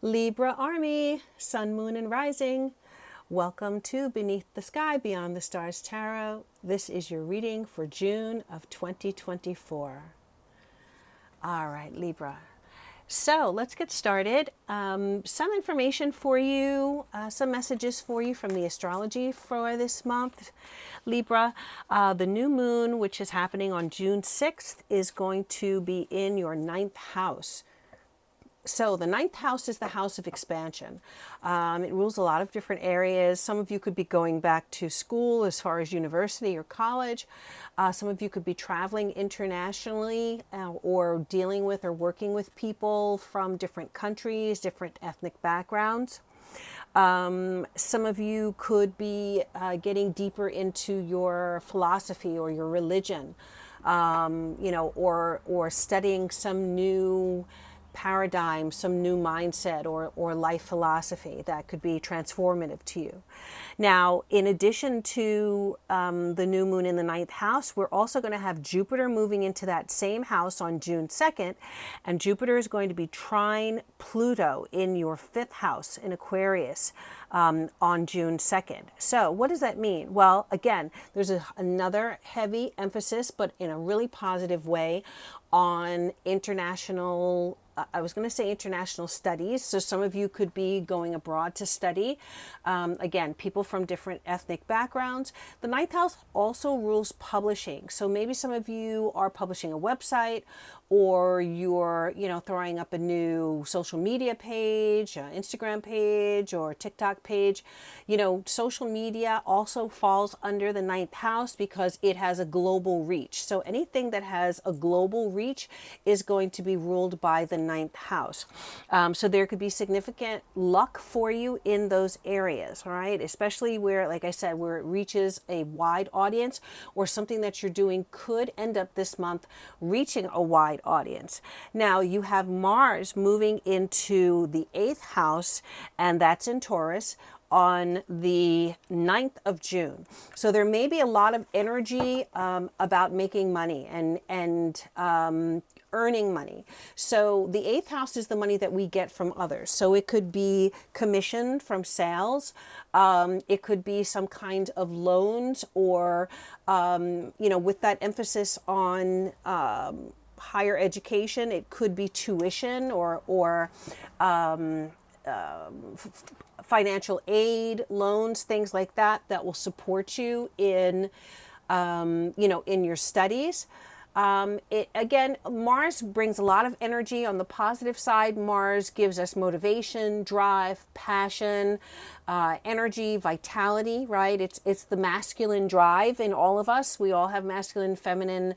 Libra Army, Sun, Moon, and Rising. Welcome to Beneath the Sky, Beyond the Stars Tarot. This is your reading for June of 2024. All right, Libra. So let's get started. Some information for you, some messages for you from the astrology for this month. Libra, the new moon, which is happening on June 6th, is going to be in your ninth house. So the ninth house is the house of expansion. It rules a lot of different areas. Some of you could be going back to school as far as university or college. Some of you could be traveling internationally or dealing with or working with people from different countries, different ethnic backgrounds. Some of you could be getting deeper into your philosophy or your religion, or studying some new paradigm, some new mindset or life philosophy that could be transformative to you. Now, in addition to the new moon in the ninth house, we're also going to have Jupiter moving into that same house on June 2nd, and Jupiter is going to be trine Pluto in your fifth house in Aquarius on June 2nd. So what does that mean? Well, again, there's another heavy emphasis, but in a really positive way, on international studies. So some of you could be going abroad to study. Again, people from different ethnic backgrounds. The ninth house also rules publishing. So maybe some of you are publishing a website, or you're, throwing up a new social media page, Instagram page or TikTok page. Social media also falls under the ninth house because it has a global reach. So anything that has a global reach is going to be ruled by the ninth house. So there could be significant luck for you in those areas, all right? Especially where, like I said, where it reaches a wide audience, or something that you're doing could end up this month reaching a wide audience. Now you have Mars moving into the eighth house, and that's in Taurus on the 9th of June. So there may be a lot of energy about making money and earning money. So the eighth house is the money that we get from others. So it could be commission from sales. It could be some kind of loans, or, with that emphasis on higher education, it could be tuition or financial aid, loans, things like that will support you in, in your studies. Again, Mars brings a lot of energy. On the positive side, Mars gives us motivation, drive, passion, energy, vitality, right? It's the masculine drive in all of us. We all have masculine, feminine,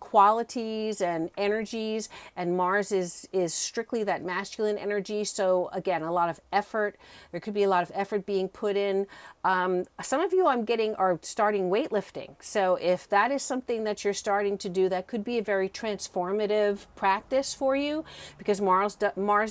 qualities and energies, and Mars is strictly that masculine energy. So again, a lot of effort. There could be a lot of effort being put in. Some of you I'm getting are starting weightlifting. So if that is something that you're starting to do, that could be a very transformative practice for you, because Mars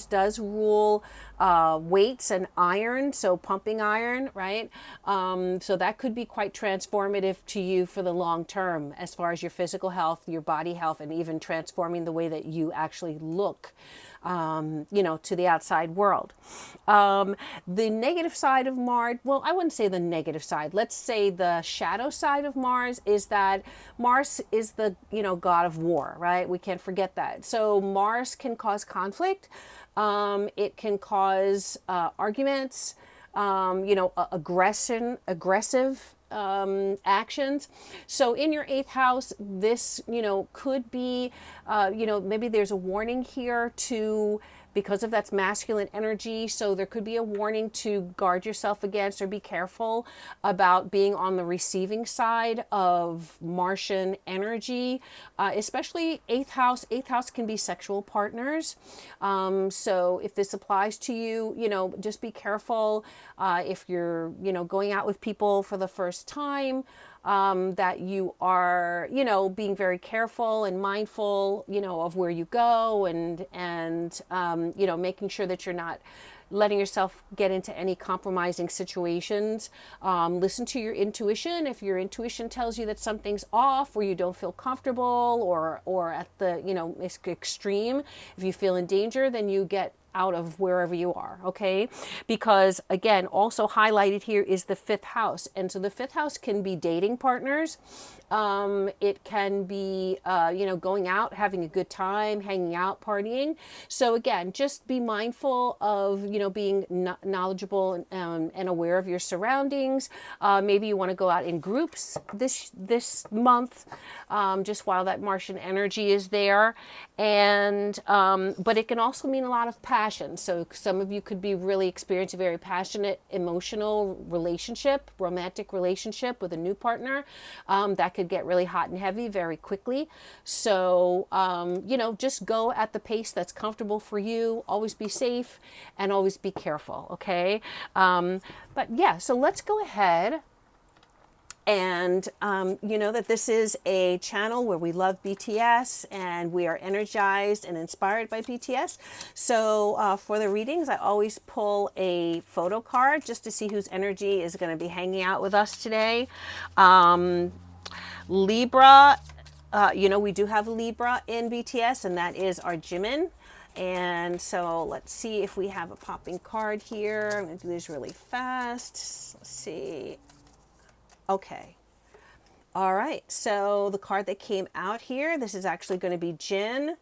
does rule weights and iron, so pumping iron, right? So that could be quite transformative to you for the long term, as far as your physical health, your body health, and even transforming the way that you actually look, to the outside world. The negative side of Mars, well, I wouldn't say the negative side. Let's say the shadow side of Mars is that Mars is the, god of war, right? We can't forget that. So Mars can cause conflict. It can cause arguments, aggressive actions. So in your eighth house, this, could be, maybe there's a warning here to, because of that's masculine energy. So there could be a warning to guard yourself against, or be careful about being on the receiving side of Martian energy, especially eighth house. Eighth house can be sexual partners. So if this applies to you, just be careful if you're, going out with people for the first time. That you are, being very careful and mindful, of where you go, and making sure that you're not, letting yourself get into any compromising situations. Listen to your intuition. If your intuition tells you that something's off or you don't feel comfortable or at the, extreme, if you feel in danger, then you get out of wherever you are, okay? Because again, also highlighted here is the 5th house. And so the 5th house can be dating partners. It can be, going out, having a good time, hanging out, partying. So again, just be mindful of, being knowledgeable and aware of your surroundings. Maybe you want to go out in groups this month, just while that Martian energy is there. And, but it can also mean a lot of passion. So some of you could be really experiencing a very passionate, emotional relationship, romantic relationship with a new partner. That could get really hot and heavy very quickly. So, just go at the pace that's comfortable for you. Always be safe and always be careful. Okay. But yeah, so let's go ahead. And you know that this is a channel where we love BTS and we are energized and inspired by BTS. So for the readings, I always pull a photo card just to see whose energy is going to be hanging out with us today. Libra, we do have Libra in BTS, and that is our Jimin. And so let's see if we have a popping card here. I'm going to do this really fast. Let's see. Okay. All right. So the card that came out here, this is actually going to be Jin.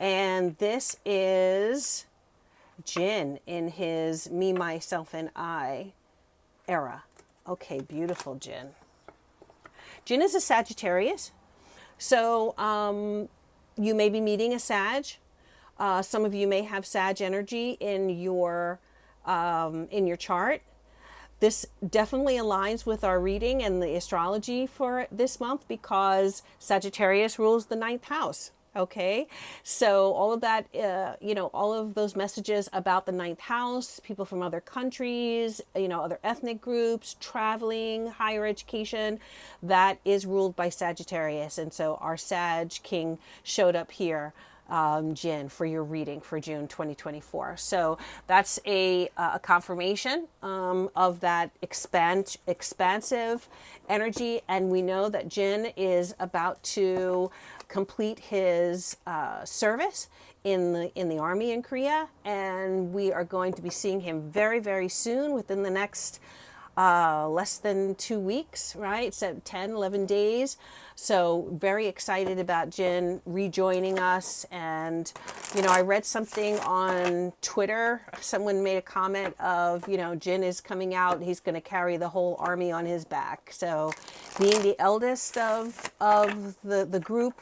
And this is Jin in his Me, Myself, and I era. Okay. Beautiful, Jin. Jin is a Sagittarius. So you may be meeting a Sag. Some of you may have Sag energy in your chart. This definitely aligns with our reading and the astrology for this month because Sagittarius rules the 9th house. Okay, so all of that, all of those messages about the 9th house, people from other countries, other ethnic groups, traveling, higher education, that is ruled by Sagittarius. And so our Sag King showed up here, Jin, for your reading for June 2024. So that's a confirmation of that expansive energy. And we know that Jin is about to complete his service in the army in Korea, and we are going to be seeing him very, very soon, within the next less than 2 weeks, right? So 10, 11 days. So very excited about Jin rejoining us. And, I read something on Twitter. Someone made a comment of, Jin is coming out. He's going to carry the whole army on his back. So being the eldest of the group,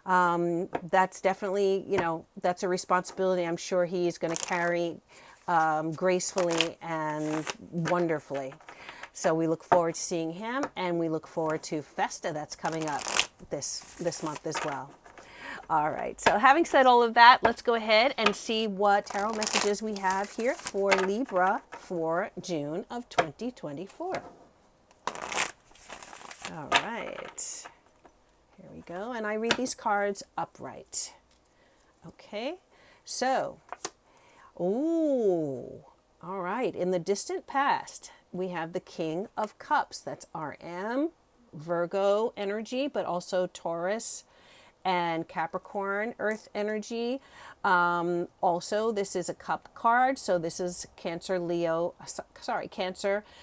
that's definitely, that's a responsibility I'm sure he's going to carry gracefully and wonderfully. So we look forward to seeing him, and we look forward to Festa that's coming up this month as well. All right, so having said all of that, let's go ahead and see what tarot messages we have here for Libra for June of 2024. All right, here we go, and I read these cards upright. Okay, so, ooh, all right, in the distant past, we have the King of Cups. That's RM, Virgo energy, but also Taurus and Capricorn earth energy. Also, this is a cup card. So this is Cancer,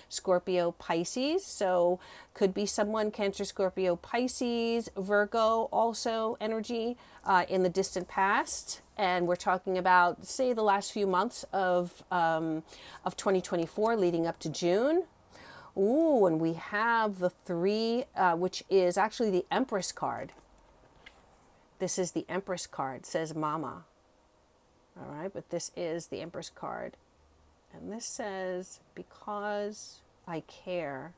Scorpio, Pisces. So could be someone Cancer, Scorpio, Pisces, Virgo also energy in the distant past. And we're talking about, say, the last few months of 2024 leading up to June. Ooh, and we have the 3, which is actually the Empress card. This is the Empress card, it says Mama. All right, but this is the Empress card. And this says, because I care.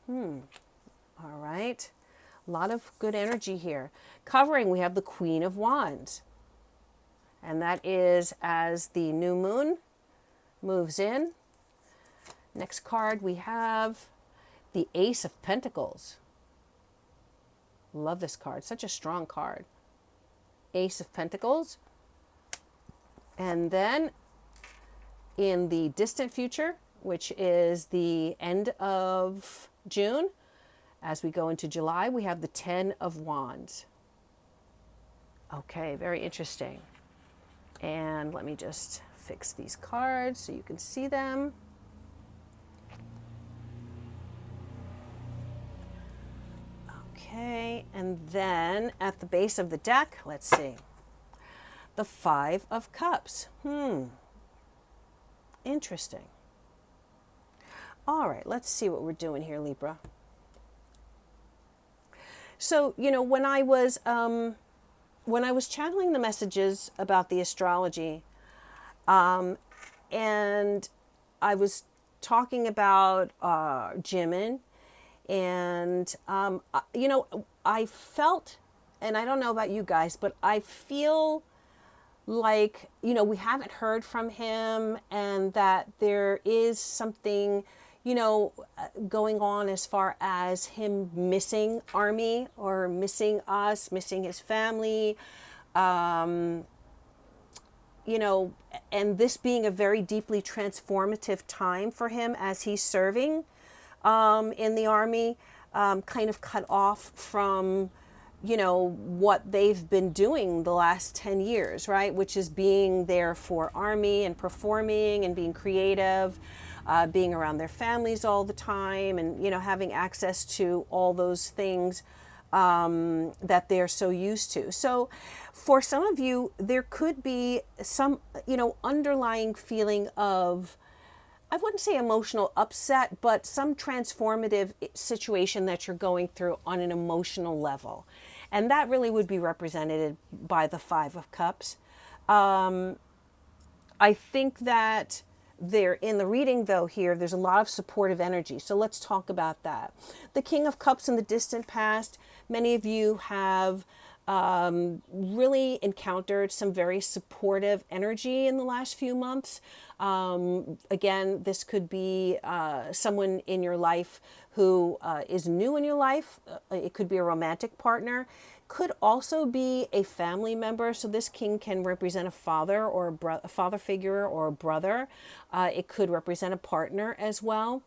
All right. A lot of good energy here. Covering, we have the Queen of Wands. And that is as the new moon moves in. Next card, we have the Ace of Pentacles. Love this card. Such a strong card. Ace of Pentacles. And then in the distant future, which is the end of June, as we go into July, we have the 10 of Wands. Okay, very interesting. And let me just fix these cards so you can see them. Okay, and then at the base of the deck, let's see, the 5 of Cups. Interesting. All right, let's see what we're doing here, Libra. So, you know, when I was channeling the messages about the astrology, and I was talking about Jimin, and you know, I felt, and I don't know about you guys, but I feel like, you know, we haven't heard from him, and that there is something, you know, going on as far as him missing Army, or missing us, missing his family, you know, and this being a very deeply transformative time for him as he's serving in the Army, kind of cut off from, you know, what they've been doing the last 10 years, right? Which is being there for Army and performing and being creative, being around their families all the time, and, you know, having access to all those things that they're so used to. So for some of you, there could be some, you know, underlying feeling of, I wouldn't say emotional upset, but some transformative situation that you're going through on an emotional level. And that really would be represented by the 5 of Cups. I think that there, in the reading though here, there's a lot of supportive energy. So let's talk about that. The King of Cups in the distant past, many of you have really encountered some very supportive energy in the last few months. Again, this could be someone in your life who is new in your life. It could be a romantic partner. Could also be a family member. So this king can represent a father, or a father figure, or a brother. It could represent a partner as well.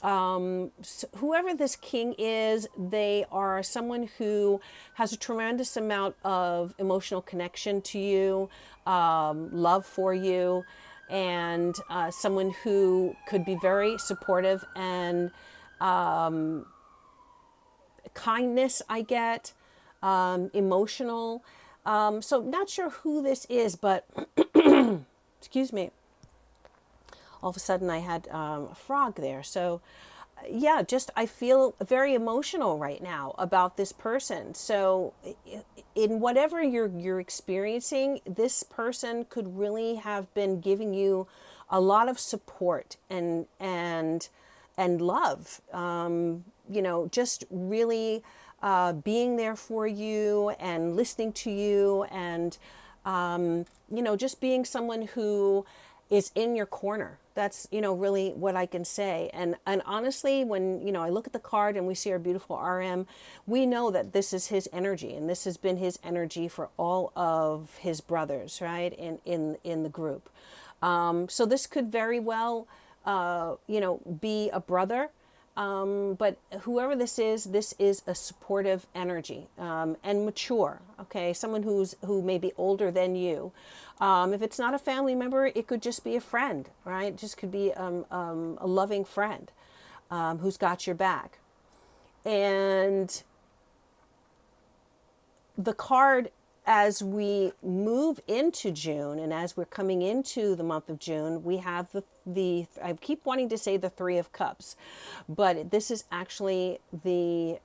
So whoever this king is, they are someone who has a tremendous amount of emotional connection to you, love for you, and someone who could be very supportive, and kindness I get, emotional. So not sure who this is, but excuse me. All of a sudden I had a frog there. So yeah, just I feel very emotional right now about this person. So in whatever you're experiencing, this person could really have been giving you a lot of support and love. You know, just really being there for you and listening to you, and you know, just being someone who is in your corner. That's, you know, really what I can say. And honestly, when, you know, I look at the card and we see our beautiful RM, we know that this is his energy, and this has been his energy for all of his brothers, right, in the group. So this could very well, you know, be a brother. But whoever this is a supportive energy, and mature. Okay, someone who may be older than you. If it's not a family member, it could just be a friend, right? It just could be a loving friend who's got your back. And the card, as we move into June, and as we're coming into the month of June, we have the I keep wanting to say the 3 of Cups, but this is actually the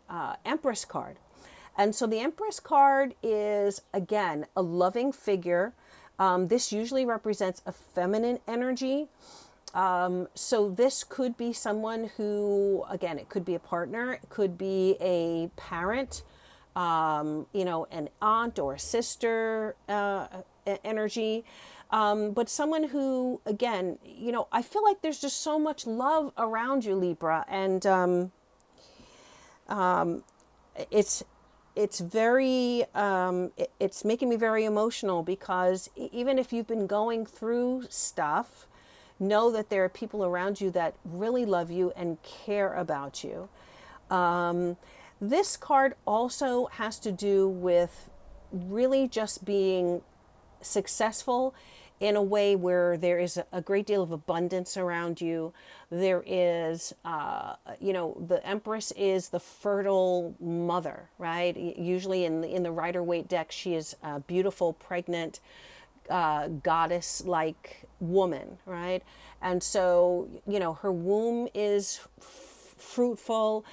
Empress card. And so the Empress card is, again, a loving figure. This usually represents a feminine energy. So this could be someone who, again, it could be a partner, it could be a parent, you know, an aunt or a sister energy, but someone who, again, you know, I feel like there's just so much love around you, Libra, and it's very, it's making me very emotional, because even if you've been going through stuff, know that there are people around you that really love you and care about you. This card also has to do with really just being successful in a way where there is a great deal of abundance around you. There is, the Empress is the fertile mother, right? Usually in the Rider-Waite deck, she is a beautiful, pregnant, goddess-like woman, right? And so, her womb is fruitful,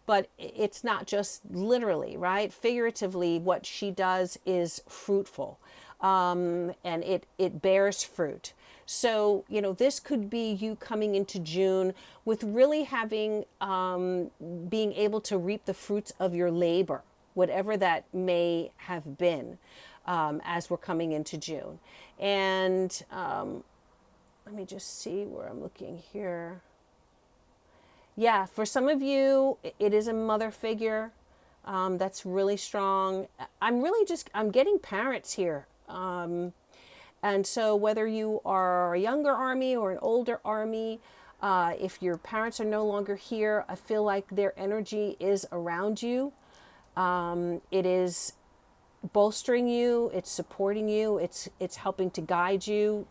but it's not just literally, right? Figuratively, what she does is fruitful, and it bears fruit. So, this could be you coming into June with really having, being able to reap the fruits of your labor, whatever that may have been, as we're coming into June. And let me just see where I'm looking here. Yeah, for some of you, it is a mother figure that's really strong. I'm getting parents here. And so whether you are a younger army or an older army, if your parents are no longer here, I feel like their energy is around you. It is bolstering you, it's supporting you, it's helping to guide you.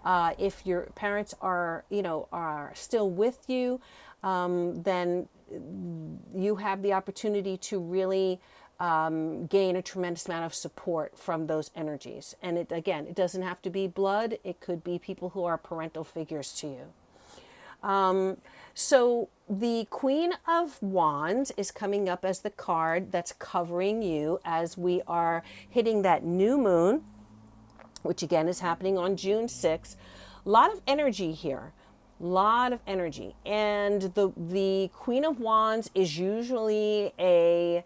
If your parents are still with you, then you have the opportunity to really gain a tremendous amount of support from those energies. And it doesn't have to be blood. It could be people who are parental figures to you. So the Queen of Wands is coming up as the card that's covering you as we are hitting that new moon, which again is happening on June 6th. A lot of energy here. Lot of energy. And the Queen of Wands is usually a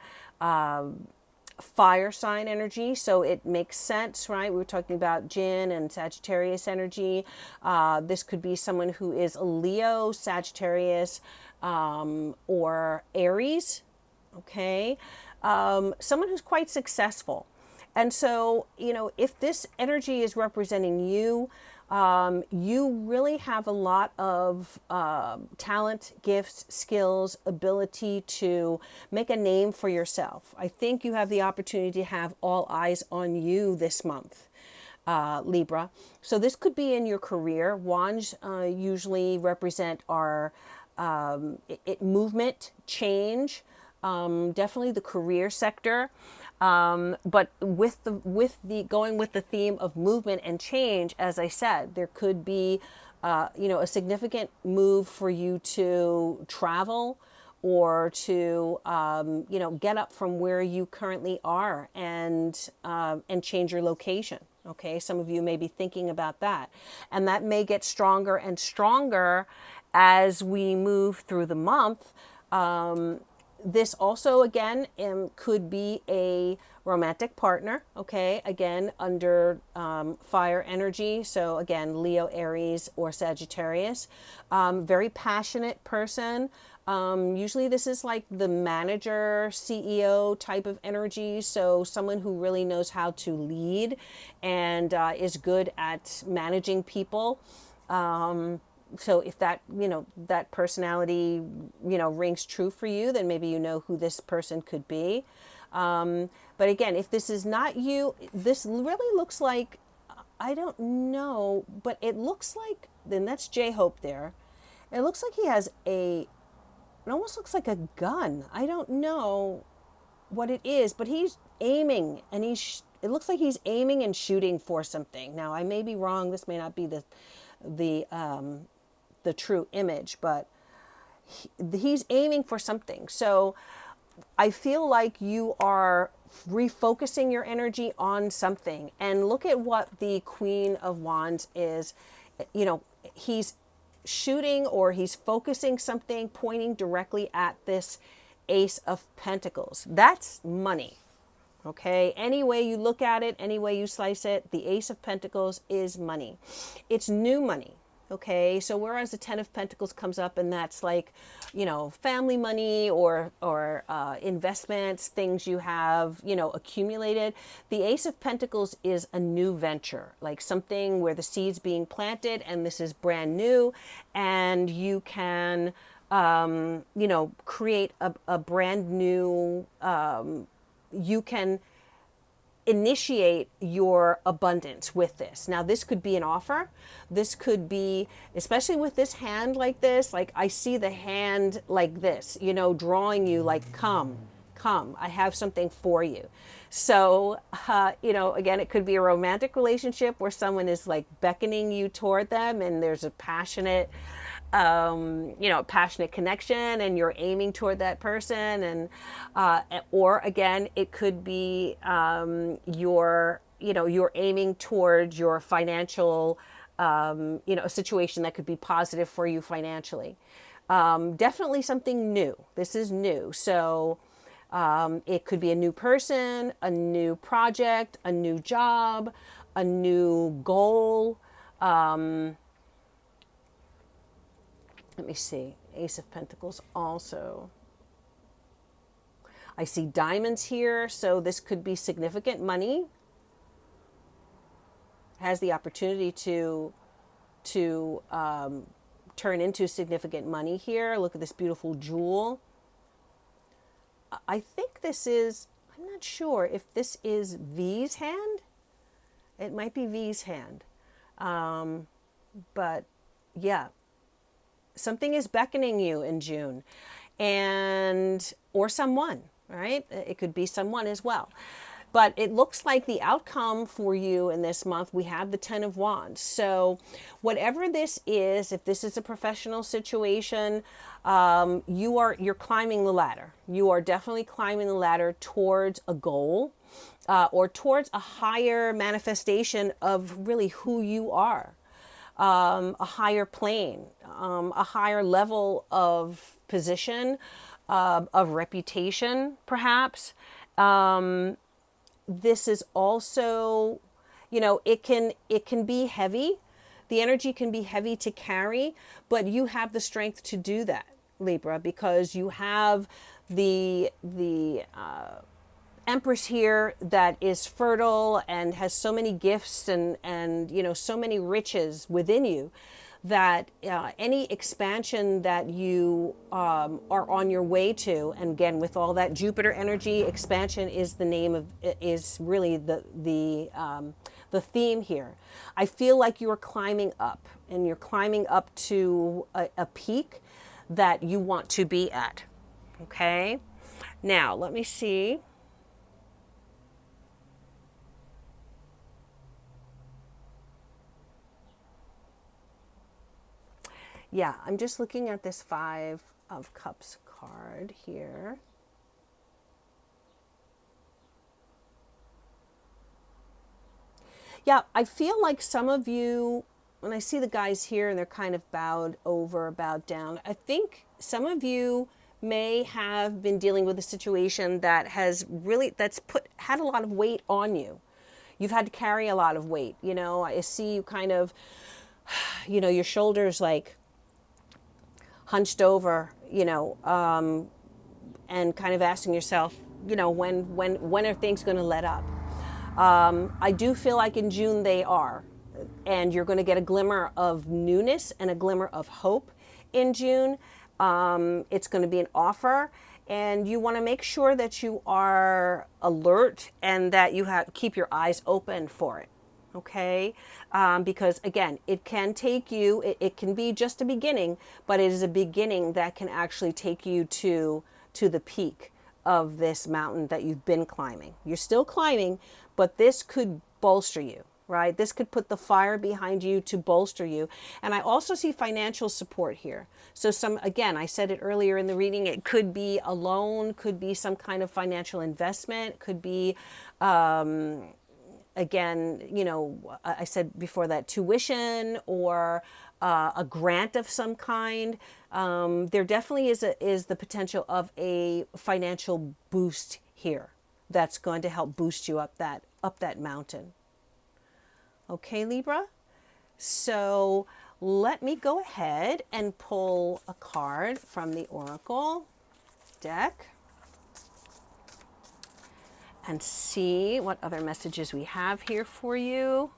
fire sign energy, so it makes sense, right? We were talking about Jinn and Sagittarius energy. This could be someone who is a Leo, Sagittarius, or Aries, okay? Someone who's quite successful. And so, if this energy is representing you, you really have a lot of talent, gifts, skills, ability to make a name for yourself. I think you have the opportunity to have all eyes on you this month, Libra. So this could be in your career. Wands usually represent our movement, change, definitely the career sector. But with the going with the theme of movement and change, as I said, there could be, a significant move for you to travel or to, get up from where you currently are and change your location. Okay. Some of you may be thinking about that, and that may get stronger and stronger as we move through the month. This also, again, could be a romantic partner, okay? Again, under fire energy. So again, Leo, Aries, or Sagittarius. Very passionate person. Usually this is like the manager, CEO type of energy. So someone who really knows how to lead and is good at managing people. So if that, that personality, rings true for you, then maybe you know who this person could be. But again, if this is not you, this really looks like, I don't know, but it looks like, then that's J-Hope there. It looks like he has it almost looks like a gun. I don't know what it is, but he's aiming and it looks like he's aiming and shooting for something. Now, I may be wrong. This may not be the true image, but he's aiming for something. So I feel like you are refocusing your energy on something. And look at what the Queen of Wands is. He's shooting, or he's focusing something, pointing directly at this Ace of Pentacles. That's money. Okay, any way you look at it, any way you slice it, the Ace of Pentacles is money. It's new money. Okay, so whereas the Ten of Pentacles comes up, and that's like, you know, family money or investments, things you have, you know, accumulated. The Ace of Pentacles is a new venture, like something where the seed's being planted, and this is brand new, and you can, you know, create a brand new. You can initiate your abundance with this. Now, this could be an offer. This could be, especially with this hand like this, like I see the hand like this, you know, drawing you like, come, come, I have something for you. So, you know, again, it could be a romantic relationship where someone is like beckoning you toward them, and there's a passionate, you know, passionate connection, and you're aiming toward that person. And or again, it could be you're, you know, you're aiming towards your financial, you know, a situation that could be positive for you financially. Definitely something new. This is new. So it could be a new person, a new project, a new job, a new goal. Let me see. Ace of Pentacles also. I see diamonds here, so this could be significant money. Has the opportunity to turn into significant money here. Look at this beautiful jewel. I think this is, I'm not sure if this is V's hand. It might be V's hand. But yeah, something is beckoning you in June, and or someone, right? It could be someone as well. But it looks like the outcome for you in this month, we have the Ten of Wands. So whatever this is, if this is a professional situation, you're climbing the ladder. You are definitely climbing the ladder towards a goal, or towards a higher manifestation of really who you are. A higher plane, a higher level of position, of reputation, perhaps. This is also, you know, it can be heavy. The energy can be heavy to carry, but you have the strength to do that, Libra, because you have the Empress here that is fertile and has so many gifts and you know, so many riches within you, that any expansion that you are on your way to, and again with all that Jupiter energy, expansion is the name of, is really the theme here. I feel like you're climbing up, and you're climbing up to a peak that you want to be at. Okay, now let me see. Yeah, I'm just looking at this Five of Cups card here. Yeah, I feel like some of you, when I see the guys here and they're kind of bowed over, bowed down, I think some of you may have been dealing with a situation that has really, had a lot of weight on you. You've had to carry a lot of weight. You know, I see you kind of, you know, your shoulders like hunched over, you know, and kind of asking yourself, you know, when are things going to let up? I do feel like in June they are, and you're going to get a glimmer of newness and a glimmer of hope in June. It's going to be an offer, and you want to make sure that you are alert and that you keep your eyes open for it. Okay, because again, it can take you, it can be just a beginning, but it is a beginning that can actually take you to the peak of this mountain that you've been climbing. You're still climbing, but this could bolster you, right? This could put the fire behind you to bolster you. And I also see financial support here. So again, I said it earlier in the reading, it could be a loan, could be some kind of financial investment, could be, again, you know, I said before that tuition or a grant of some kind. There definitely is the potential of a financial boost here that's going to help boost you up that mountain. Okay, Libra. So let me go ahead and pull a card from the Oracle deck and see what other messages we have here for you.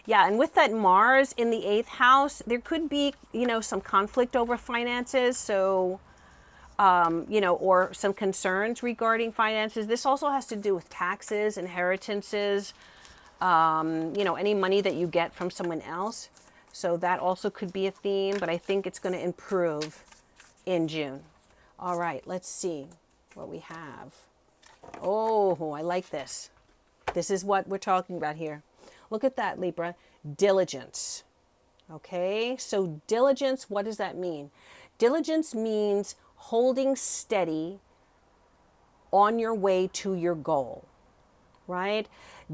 Yeah, and with that Mars in the 8th house, there could be, some conflict over finances. So, or some concerns regarding finances. This also has to do with taxes, inheritances, any money that you get from someone else. So that also could be a theme, but I think it's going to improve in June. All right, let's see what we have. Oh, I like this. This is what we're talking about here. Look at that, Libra. Diligence. Okay, so diligence, what does that mean? Diligence means holding steady on your way to your goal, right?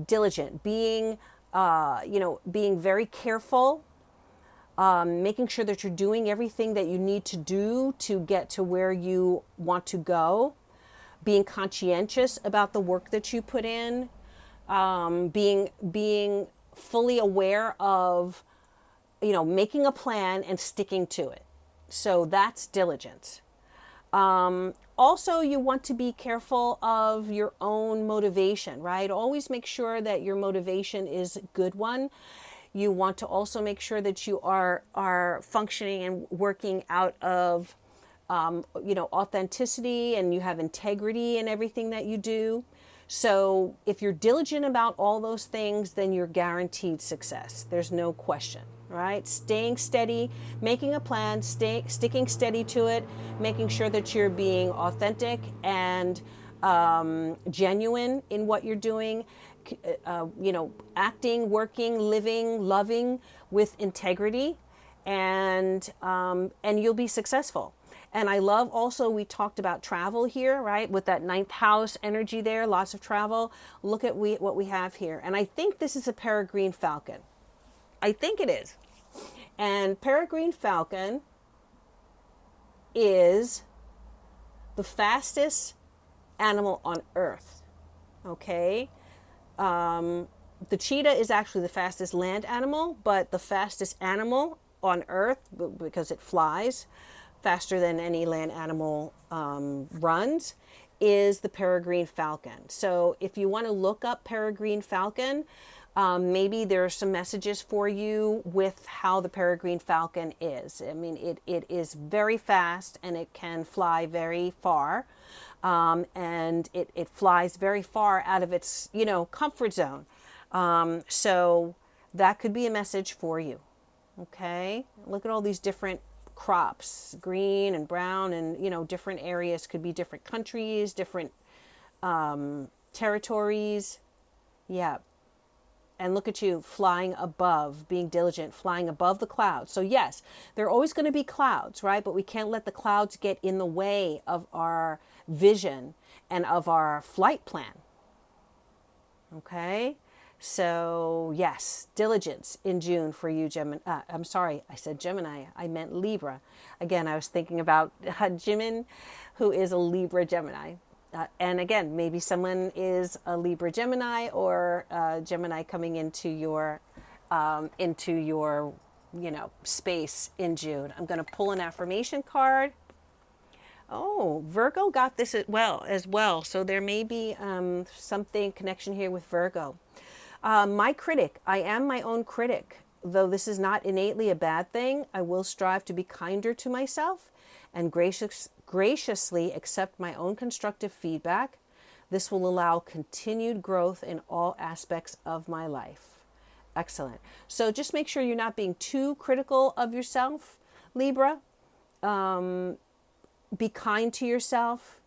Diligent, being very careful, making sure that you're doing everything that you need to do to get to where you want to go, being conscientious about the work that you put in, being fully aware of, making a plan and sticking to it. So that's diligence. Also, you want to be careful of your own motivation, right? Always make sure that your motivation is a good one. You want to also make sure that you are functioning and working out of, authenticity, and you have integrity in everything that you do. So if you're diligent about all those things, then you're guaranteed success. There's no question, right? Staying steady, making a plan, sticking steady to it, making sure that you're being authentic and genuine in what you're doing, acting, working, living, loving with integrity, and you'll be successful. And I love also, we talked about travel here, right? With that 9th house energy there, lots of travel. Look at what we have here. And I think this is a peregrine falcon. I think it is. And peregrine falcon is the fastest animal on Earth, okay? The cheetah is actually the fastest land animal, but the fastest animal on Earth, because it flies faster than any land animal runs, is the peregrine falcon. So if you want to look up peregrine falcon, maybe there are some messages for you with how the peregrine falcon is. I mean, it is very fast, and it can fly very far. And it flies very far out of its, comfort zone. So that could be a message for you. Okay. Look at all these different crops, green and brown, and, different areas, could be different countries, different, territories. Yeah. And look at you flying above, being diligent, flying above the clouds. So yes, there are always going to be clouds, right? But we can't let the clouds get in the way of our vision and of our flight plan. Okay? So yes, diligence in June for you, Gemini. I'm sorry, I said Gemini. I meant Libra. Again, I was thinking about Jimin, who is a Libra Gemini. And again, maybe someone is a Libra Gemini, or Gemini coming into your space in June. I'm going to pull an affirmation card. Oh, Virgo got this as well. So there may be something connection here with Virgo. My critic. I am my own critic. Though this is not innately a bad thing, I will strive to be kinder to myself and graciously accept my own constructive feedback. This will allow continued growth in all aspects of my life. Excellent. So just make sure you're not being too critical of yourself, Libra. Be kind to yourself.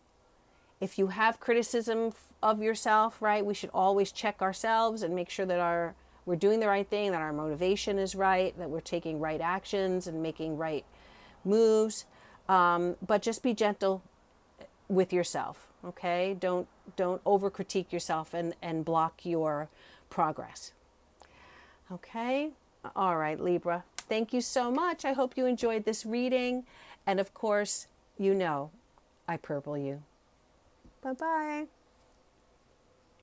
If you have criticism of yourself, right, we should always check ourselves and make sure that we're doing the right thing, that our motivation is right, that we're taking right actions and making right moves. But just be gentle with yourself, okay? Don't over critique yourself and block your progress. Okay? All right, Libra. Thank you so much. I hope you enjoyed this reading. And of course, I purple you. Bye-bye.